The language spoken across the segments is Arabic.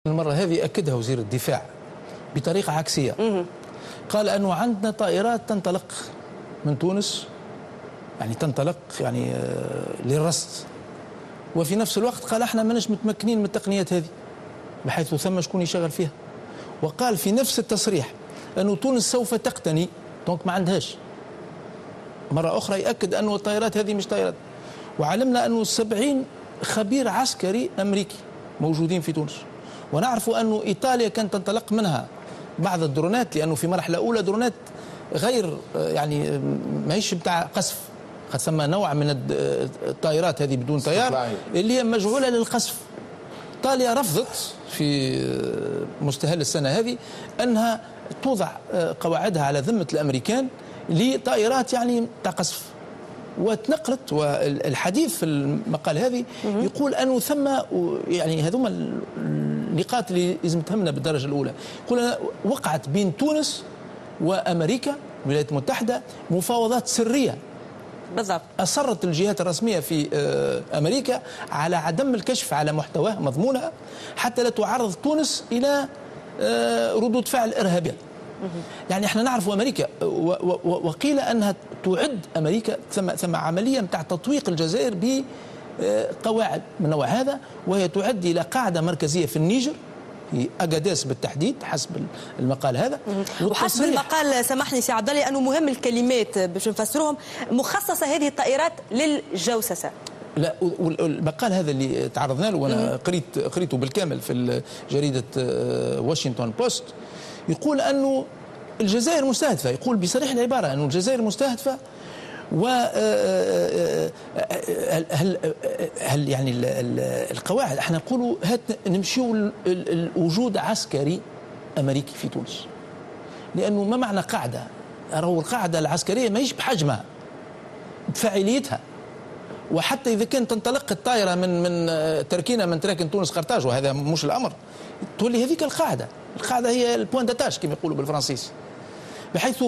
المرة هذه أكدها وزير الدفاع بطريقة عكسية. قال أنه عندنا طائرات تنطلق من تونس، يعني تنطلق يعني للرصد، وفي نفس الوقت قال احنا ماناش متمكنين من التقنيات هذه بحيث ثم شكون يشغل فيها. وقال في نفس التصريح أنه تونس سوف تقتني، دونك ما عندهاش. مرة أخرى يأكد أنه الطائرات هذه مش طائرات. وعلمنا أنه 70 خبير عسكري أمريكي موجودين في تونس، ونعرف أنه إيطاليا كانت تنطلق منها بعض الدرونات، لأنه في مرحلة أولى درونات غير يعني ماهيش بتاع قصف، قد ثم نوع من الطائرات هذه بدون طيار اللي هي مجعولة للقصف. إيطاليا رفضت في مستهل السنة هذه أنها توضع قواعدها على ذمة الأمريكان لطائرات يعني تاع قصف، وتنقلت. والحديث في المقال هذه يقول أنه ثم يعني هذوما النقاط اللي لازم تهمنا بالدرجة الأولى. يقول وقعت بين تونس وأمريكا الولايات المتحدة مفاوضات سرية بالضبط. أصرت الجهات الرسمية في أمريكا على عدم الكشف على محتواها مضمونها حتى لا تعرض تونس إلى ردود فعل إرهابية. يعني احنا نعرف أمريكا وقيل أنها تعد أمريكا ثم عملية متاع تطويق الجزائر بقواعد من نوع هذا، وهي تعد إلى قاعدة مركزية في النيجر في أجاديس بالتحديد حسب المقال هذا. وحسب المقال سامحني سي عبد الله أنه مهم الكلمات باش نفسروهم، مخصصة هذه الطائرات للجوسسة. لا، المقال هذا اللي تعرضنا له وانا قريته بالكامل في جريدة واشنطن بوست، يقول أنه الجزائر مستهدفة، يقول بصريح العبارة أنه الجزائر مستهدفة. و هل يعني القواعد احنا نقولوا هات نمشيو الوجود عسكري أمريكي في تونس، لأنه ما معنى قاعدة؟ راهو القاعدة العسكرية ماهيش بحجمها بفاعليتها، وحتى إذا كانت تنطلق الطائرة من تركينا من تراكن تونس قرطاج، وهذا مش الأمر، تولي هذيك القاعدة هي البوان داتاج كما يقولوا بالفرنسيس. بحيث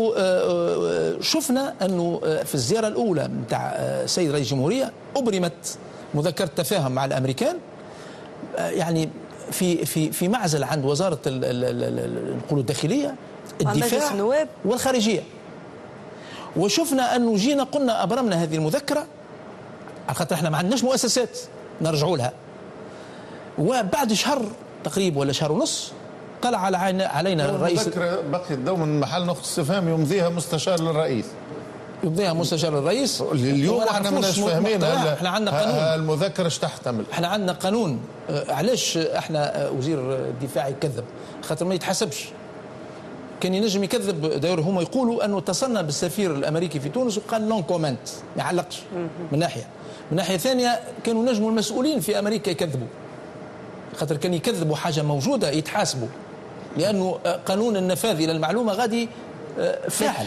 شفنا أنه في الزيارة الأولى نتاع السيد رئيس الجمهورية أبرمت مذكرة تفاهم مع الأمريكان، يعني في معزل عند وزارة نقولوا الداخلية، الدفاع والخارجية. وشفنا أنه جينا قلنا أبرمنا هذه المذكرة على خاطر احنا ما عندناش مؤسسات نرجعوا لها، وبعد شهر تقريبا ولا شهر ونص طلع علينا الرئيس. بقيت دوما محل نقطة استفهام يمضيها مستشار للرئيس. يمضيها مستشار الرئيس. اليوم احنا ماناش فاهمين احنا عندنا قانون المذكرة ايش تحتمل. احنا عندنا قانون. علاش احنا وزير الدفاع يكذب؟ خاطر ما يتحسبش. كان ينجم يكذب، داير هما يقولوا انه اتصلنا بالسفير الامريكي في تونس وقال نون كومنت، ما يعلقش. من ناحية ثانية كانوا نجموا المسؤولين في امريكا يكذبوا، خاطر كان يكذبوا حاجة موجودة يتحاسبوا، لأنه قانون النفاذ إلى المعلومة غادي فاعل.